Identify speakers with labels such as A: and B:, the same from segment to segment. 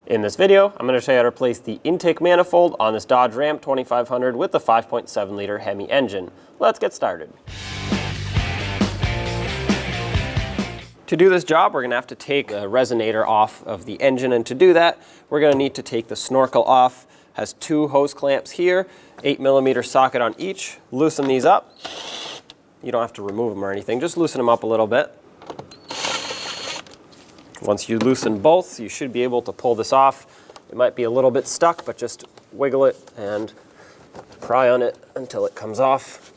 A: In this video, I'm going to show you how to replace the intake manifold on this Dodge Ram 2500 with the 5.7 liter Hemi engine. Let's get started. To do this job, we're going to have to take the resonator off of the engine, and to do that, we're going to need to take the snorkel off. It has two hose clamps here, 8mm socket on each. Loosen these up. You don't have to remove them or anything, just loosen them up a little bit. Once you loosen both, you should be able to pull this off. It might be a little bit stuck, but just wiggle it and pry on it until it comes off.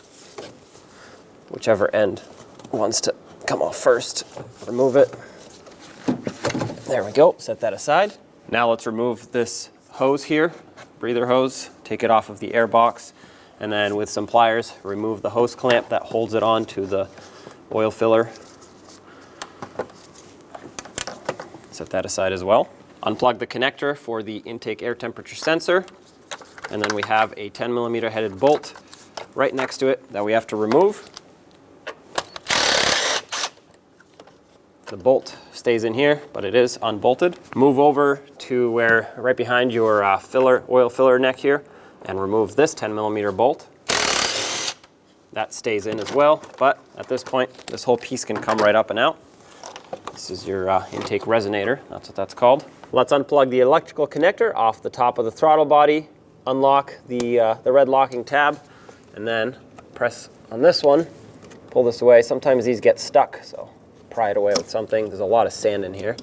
A: Whichever end wants to come off first, remove it. There we go, set that aside. Now let's remove this hose here, breather hose, take it off of the air box, and then with some pliers, remove the hose clamp that holds it on to the oil filler. Set that aside as well. Unplug the connector for the intake air temperature sensor, and then we have a 10mm headed bolt right next to it that we have to remove. The bolt stays in here, but it is unbolted. Move over to where, right behind your oil filler neck here, and remove this 10mm bolt. That stays in as well, but at this point, this whole piece can come right up and out. This is your intake resonator, that's what that's called. Let's unplug the electrical connector off the top of the throttle body, unlock the red locking tab, and then press on this one, pull this away. Sometimes these get stuck, so pry it away with something. There's a lot of sand in here.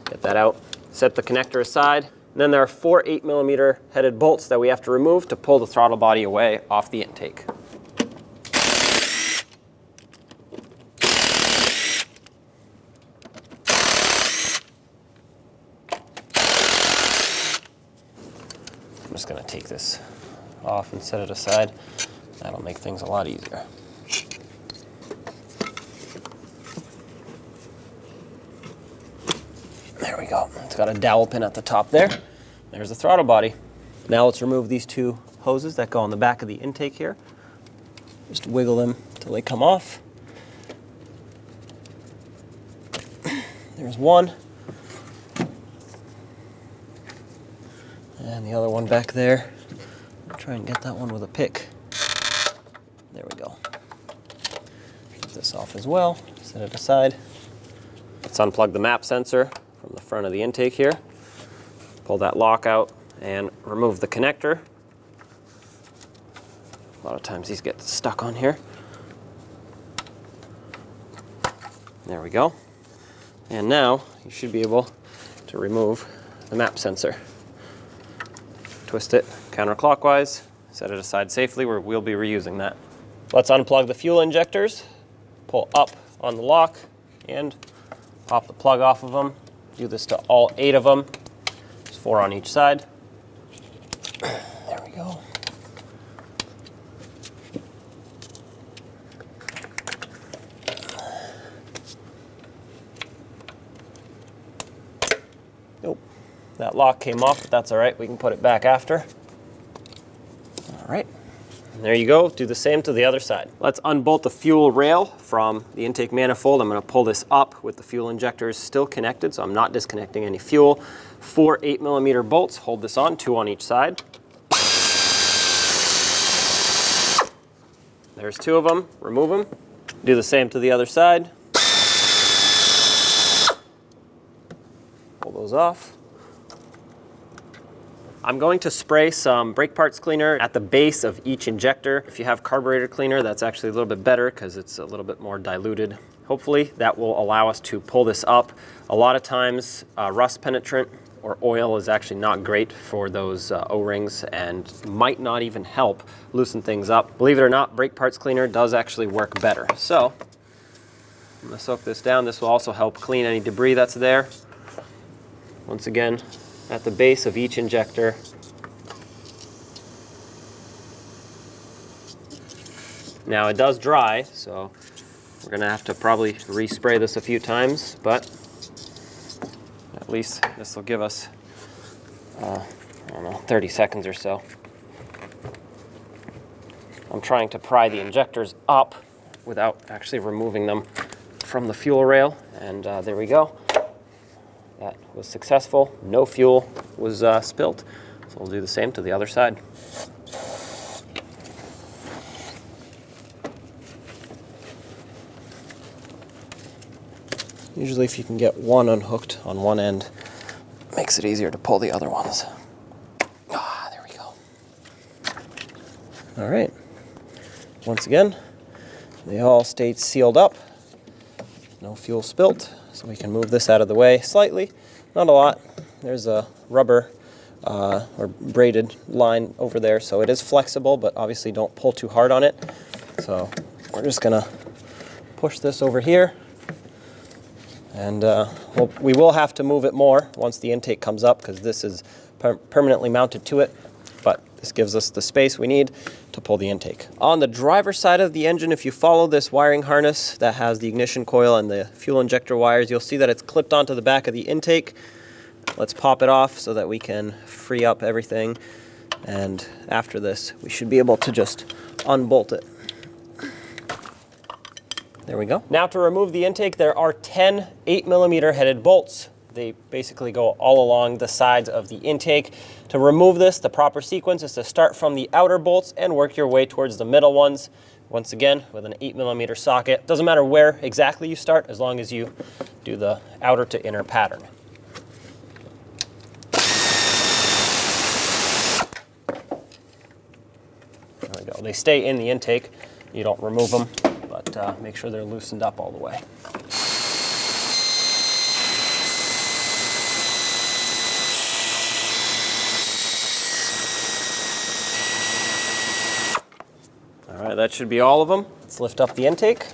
A: Get that out. Set the connector aside. And then there are four 8mm headed bolts that we have to remove to pull the throttle body away off the intake. I'm just going to take this off and set it aside. That'll make things a lot easier. There we go. It's got a dowel pin at the top there. There's the throttle body. Now let's remove these two hoses that go on the back of the intake here. Just wiggle them until they come off. There's one. And the other one back there. I'll try and get that one with a pick. There we go. Get this off as well. Set it aside. Let's unplug the map sensor from the front of the intake here. Pull that lock out and remove the connector. A lot of times these get stuck on here. There we go. And now you should be able to remove the map sensor. Twist it counterclockwise, set it aside safely, where we'll be reusing that. Let's unplug the fuel injectors, pull up on the lock, and pop the plug off of them. Do this to all 8 of them. There's 4 on each side. There we go. Nope. That lock came off, but that's all right. We can put it back after. All right. And there you go. Do the same to the other side. Let's unbolt the fuel rail from the intake manifold. I'm going to pull this up with the fuel injectors still connected, so I'm not disconnecting any fuel. 4 8mm bolts hold this on, 2 on each side. There's 2 of them. Remove them. Do the same to the other side. Pull those off. I'm going to spray some brake parts cleaner at the base of each injector. If you have carburetor cleaner, that's actually a little bit better because it's a little bit more diluted. Hopefully that will allow us to pull this up. A lot of times rust penetrant or oil is actually not great for those O-rings and might not even help loosen things up. Believe it or not, brake parts cleaner does actually work better. So I'm going to soak this down. This will also help clean any debris that's there. Once again, at the base of each injector. Now it does dry, so we're gonna have to probably respray this a few times, but at least this will give us, I don't know, 30 seconds or so. I'm trying to pry the injectors up without actually removing them from the fuel rail, and there we go. That was successful. No fuel was spilt. So we'll do the same to the other side. Usually if you can get one unhooked on one end, it makes it easier to pull the other ones. Ah, there we go. All right. Once again, they all stayed sealed up. No fuel spilt, so we can move this out of the way slightly. Not a lot. There's a rubber or braided line over there, so it is flexible, but obviously don't pull too hard on it. So we're just gonna push this over here. And we will have to move it more once the intake comes up because this is permanently mounted to it, but this gives us the space we need to pull the intake. On the driver's side of the engine, if you follow this wiring harness that has the ignition coil and the fuel injector wires, you'll see that it's clipped onto the back of the intake. Let's pop it off so that we can free up everything. And after this, we should be able to just unbolt it. There we go. Now to remove the intake, there are 10 8mm headed bolts. They basically go all along the sides of the intake. To remove this, the proper sequence is to start from the outer bolts and work your way towards the middle ones. Once again, with an 8mm socket. Doesn't matter where exactly you start, as long as you do the outer to inner pattern. There we go. They stay in the intake. You don't remove them, but make sure they're loosened up all the way. All right, that should be all of them. Let's lift up the intake.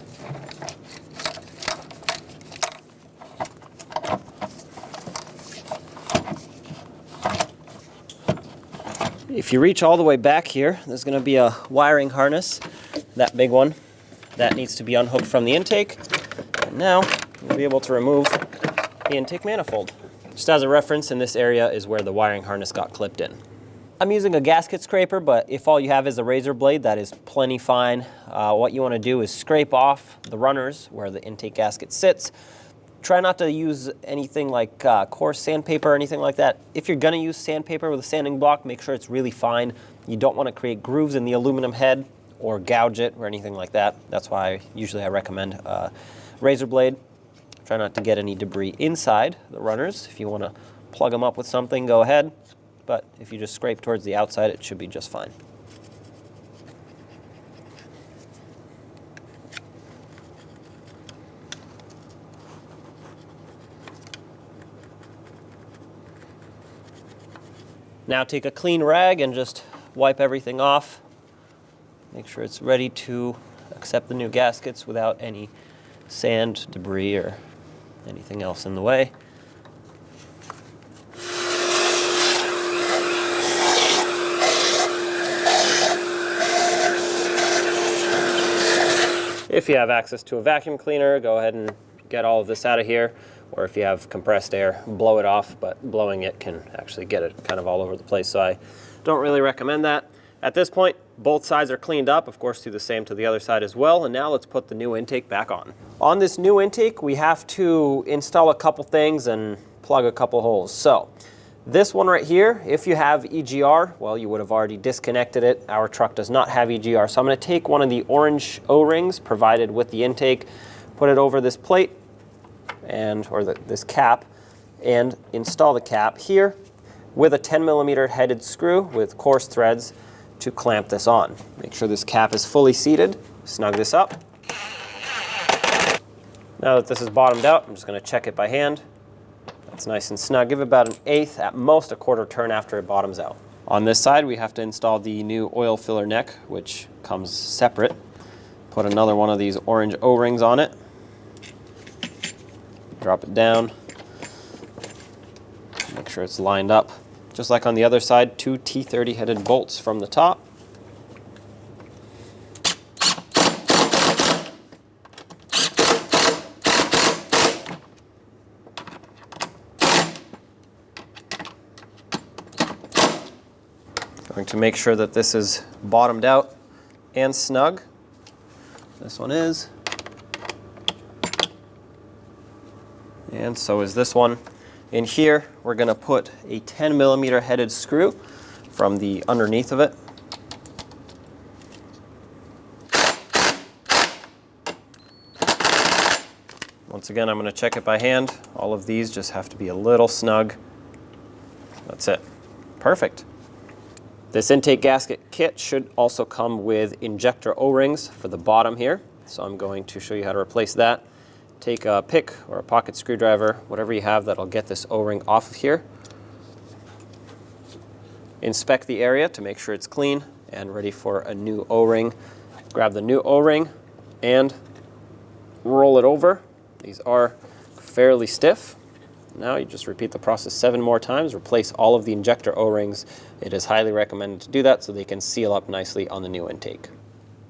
A: If you reach all the way back here, there's going to be a wiring harness, that big one, that needs to be unhooked from the intake. And now you'll be able to remove the intake manifold. Just as a reference, in this area is where the wiring harness got clipped in. I'm using a gasket scraper, but if all you have is a razor blade, that is plenty fine. What you want to do is scrape off the runners where the intake gasket sits. Try not to use anything like coarse sandpaper or anything like that. If you're going to use sandpaper with a sanding block, make sure it's really fine. You don't want to create grooves in the aluminum head or gouge it or anything like that. That's why usually I recommend a razor blade. Try not to get any debris inside the runners. If you want to plug them up with something, go ahead. But if you just scrape towards the outside, it should be just fine. Now take a clean rag and just wipe everything off. Make sure it's ready to accept the new gaskets without any sand, debris, or anything else in the way. If you have access to a vacuum cleaner, go ahead and get all of this out of here. Or if you have compressed air, blow it off, but blowing it can actually get it kind of all over the place. So I don't really recommend that. At this point, both sides are cleaned up. Of course, do the same to the other side as well. And now let's put the new intake back on. On this new intake, we have to install a couple things and plug a couple holes. So this one right here, if you have EGR, well, you would have already disconnected it. Our truck does not have EGR. So I'm going to take one of the orange O-rings provided with the intake, put it over this plate, this cap, and install the cap here with a 10mm headed screw with coarse threads to clamp this on. Make sure this cap is fully seated. Snug this up. Now that this is bottomed out, I'm just going to check it by hand. That's nice and snug. Give it about 1/8, at most a quarter turn after it bottoms out. On this side, we have to install the new oil filler neck, which comes separate. Put another one of these orange O-rings on it. Drop it down. Make sure it's lined up. Just like on the other side, 2 T30 headed bolts from the top. Going to make sure that this is bottomed out and snug. This one is. And so is this one. In here, we're gonna put a 10 millimeter headed screw from the underneath of it. Once again, I'm gonna check it by hand. All of these just have to be a little snug. That's it. Perfect. This intake gasket kit should also come with injector O-rings for the bottom here. So I'm going to show you how to replace that. Take a pick or a pocket screwdriver, whatever you have that'll get this O-ring off of here. Inspect the area to make sure it's clean and ready for a new O-ring. Grab the new O-ring and roll it over. These are fairly stiff. Now you just repeat the process 7 more times, replace all of the injector O-rings. It is highly recommended to do that so they can seal up nicely on the new intake.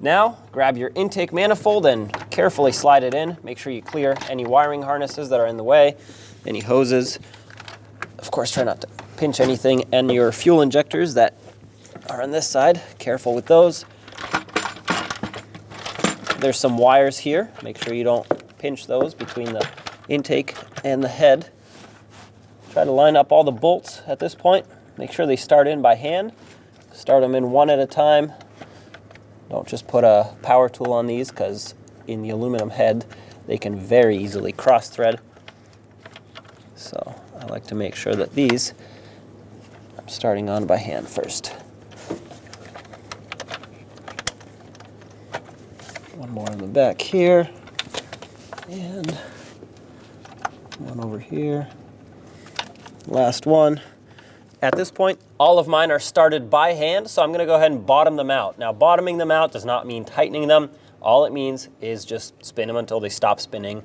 A: Now, grab your intake manifold and carefully slide it in. Make sure you clear any wiring harnesses that are in the way, any hoses. Of course, try not to pinch anything, and your fuel injectors that are on this side. Careful with those. There's some wires here. Make sure you don't pinch those between the intake and the head. Try to line up all the bolts at this point. Make sure they start in by hand. Start them in one at a time. Don't just put a power tool on these because in the aluminum head, they can very easily cross thread. So I like to make sure that these I'm starting on by hand first. One more in the back here, and one over here. Last one. At this point, all of mine are started by hand, so I'm gonna go ahead and bottom them out. Now, bottoming them out does not mean tightening them. All it means is just spin them until they stop spinning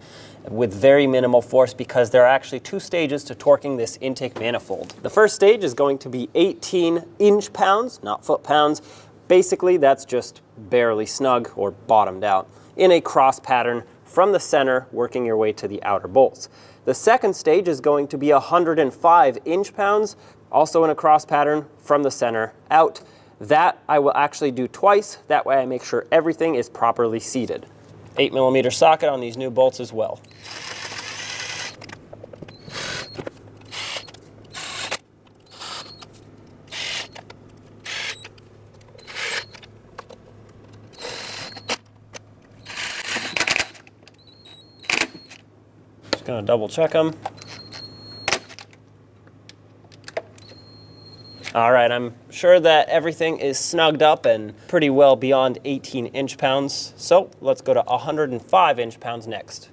A: with very minimal force, because there are actually 2 stages to torquing this intake manifold. The first stage is going to be 18 inch-pounds, not foot-pounds. Basically, that's just barely snug or bottomed out in a cross pattern from the center, working your way to the outer bolts. The second stage is going to be 105 inch-pounds, also in a cross pattern from the center out. That I will actually do twice. That way I make sure everything is properly seated. 8 millimeter socket on these new bolts as well. Just gonna double check them. All right, I'm sure that everything is snugged up and pretty well beyond 18 inch-pounds. So let's go to 105 inch-pounds next.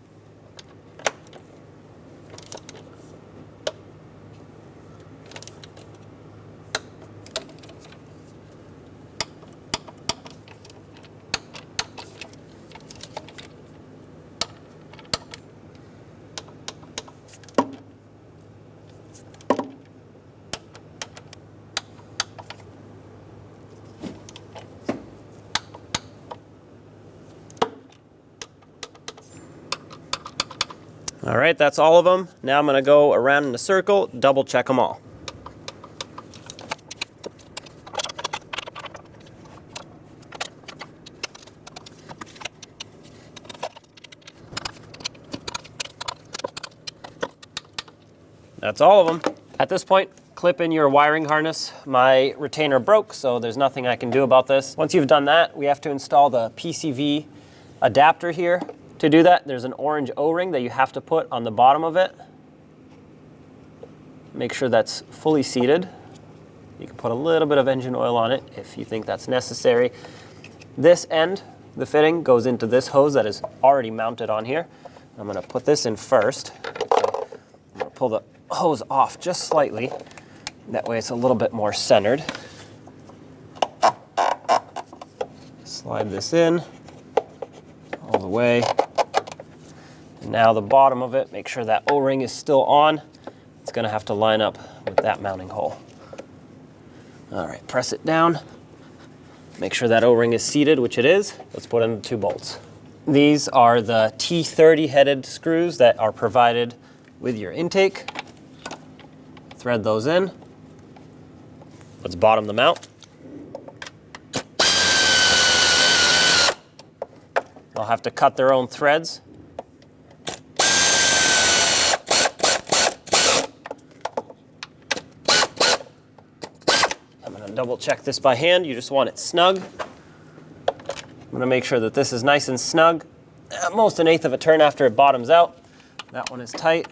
A: All right, that's all of them. Now I'm gonna go around in a circle, double check them all. That's all of them. At this point, clip in your wiring harness. My retainer broke, so there's nothing I can do about this. Once you've done that, we have to install the PCV adapter here. To do that, there's an orange O-ring that you have to put on the bottom of it. Make sure that's fully seated. You can put a little bit of engine oil on it if you think that's necessary. This end, the fitting, goes into this hose that is already mounted on here. I'm gonna put this in first. I'm gonna pull the hose off just slightly. That way it's a little bit more centered. Slide this in all the way. And now the bottom of it, make sure that O-ring is still on. It's gonna have to line up with that mounting hole. All right, press it down. Make sure that O-ring is seated, which it is. Let's put in the 2 bolts. These are the T30 headed screws that are provided with your intake. Thread those in. Let's bottom them out. They'll have to cut their own threads. gonna double check this by hand. You just want it snug. I'm gonna make sure that this is nice and snug. At most 1/8 of a turn after it bottoms out. That one is tight.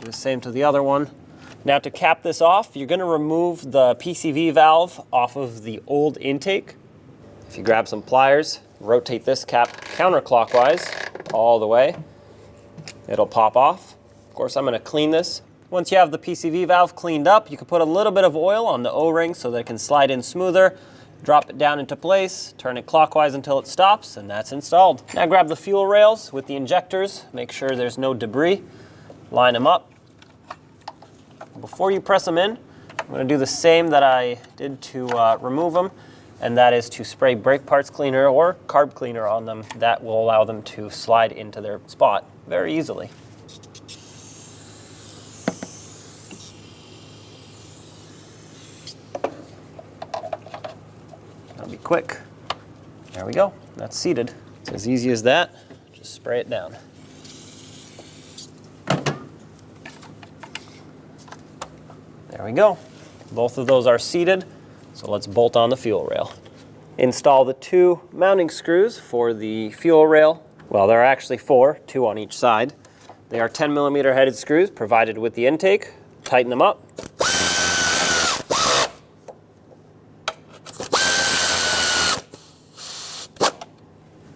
A: Do the same to the other one. Now to cap this off, you're gonna remove the PCV valve off of the old intake. If you grab some pliers, rotate this cap counterclockwise all the way, it'll pop off. Of course, I'm gonna clean this. Once you have the PCV valve cleaned up, you can put a little bit of oil on the O-ring so that it can slide in smoother. Drop it down into place, turn it clockwise until it stops, and that's installed. Now grab the fuel rails with the injectors, make sure there's no debris, line them up. Before you press them in, I'm gonna do the same that I did to remove them, and that is to spray brake parts cleaner or carb cleaner on them. That will allow them to slide into their spot very easily. That'll be quick. There we go, that's seated. It's as easy as that, just spray it down. There we go. Both of those are seated, so let's bolt on the fuel rail. Install the 2 mounting screws for the fuel rail. Well, there are actually 4, 2 on each side. They are 10mm headed screws provided with the intake. Tighten them up.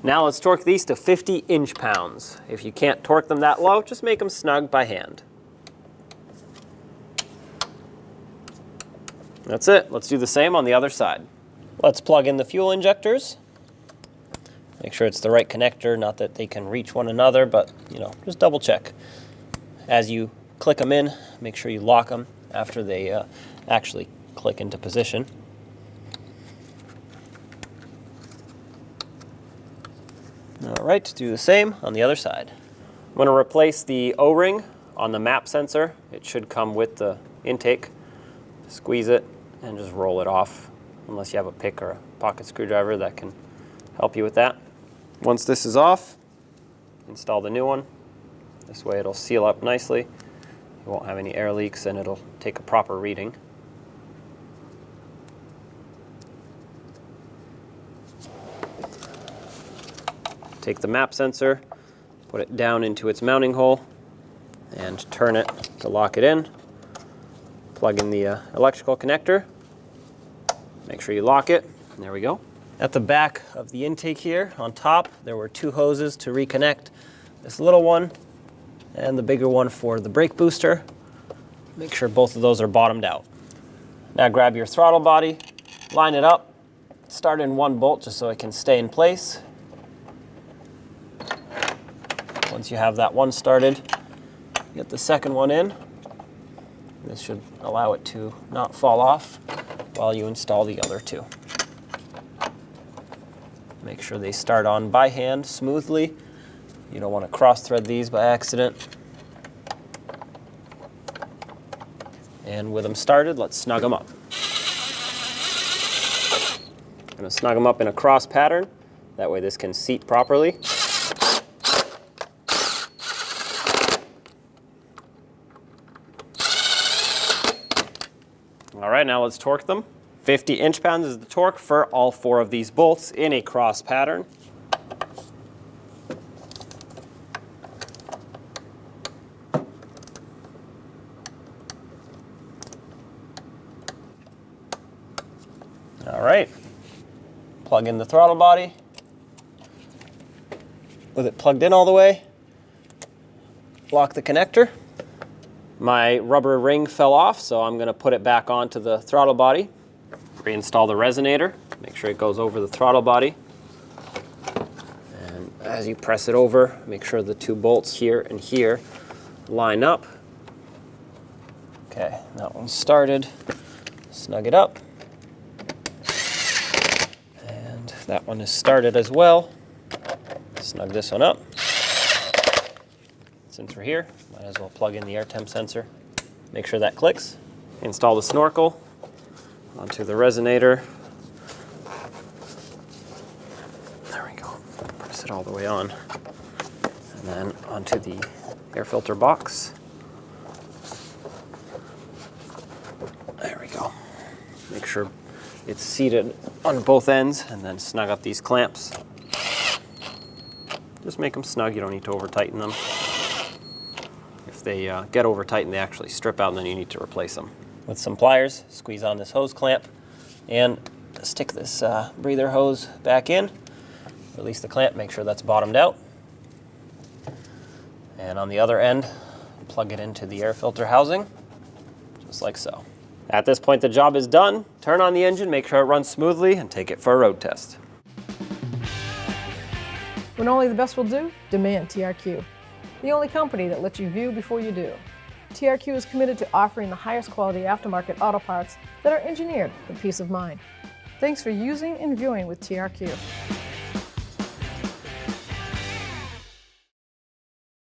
A: Now let's torque these to 50 inch-pounds. If you can't torque them that low, just make them snug by hand. That's it. Let's do the same on the other side. Let's plug in the fuel injectors. Make sure it's the right connector, not that they can reach one another, but just double check. As you click them in, make sure you lock them after they actually click into position. All right, do the same on the other side. I'm going to replace the O-ring on the map sensor. It should come with the intake. Squeeze it and just roll it off, unless you have a pick or a pocket screwdriver that can help you with that. Once this is off, install the new one. This way it'll seal up nicely. You won't have any air leaks and it'll take a proper reading. Take the map sensor, put it down into its mounting hole, and turn it to lock it in. Plug in the electrical connector. Make sure you lock it. There we go. At the back of the intake here, on top, there were 2 hoses to reconnect. This little one and the bigger one for the brake booster. Make sure both of those are bottomed out. Now grab your throttle body, line it up, start in 1 bolt just so it can stay in place. Once you have that one started, get the second one in. This should allow it to not fall off while you install the other 2. Make sure they start on by hand smoothly. You don't want to cross-thread these by accident. And with them started, let's snug them up. I'm going to snug them up in a cross pattern. That way this can seat properly. All right, now let's torque them. 50 inch-pounds is the torque for all 4 of these bolts in a cross pattern. All right, plug in the throttle body. With it plugged in all the way, lock the connector. My rubber ring fell off, so I'm going to put it back onto the throttle body. Reinstall the resonator. Make sure it goes over the throttle body. And as you press it over, make sure the 2 bolts here and here line up. Okay, that one's started. Snug it up. And that one is started as well. Snug this one up. Since we're here, might as well plug in the air temp sensor. Make sure that clicks. Install the snorkel onto the resonator. There we go. Press it all the way on. And then onto the air filter box. There we go. Make sure it's seated on both ends, and then snug up these clamps. Just make them snug, you don't need to over tighten them. If they get over tightened, they actually strip out and then you need to replace them. With some pliers, squeeze on this hose clamp and stick this breather hose back in. Release the clamp, make sure that's bottomed out. And on the other end, plug it into the air filter housing, just like so. At this point, the job is done. Turn on the engine, make sure it runs smoothly, and take it for a road test.
B: When only the best will do, demand TRQ. The only company that lets you view before you do. TRQ is committed to offering the highest quality aftermarket auto parts that are engineered for peace of mind. Thanks for using and viewing with TRQ.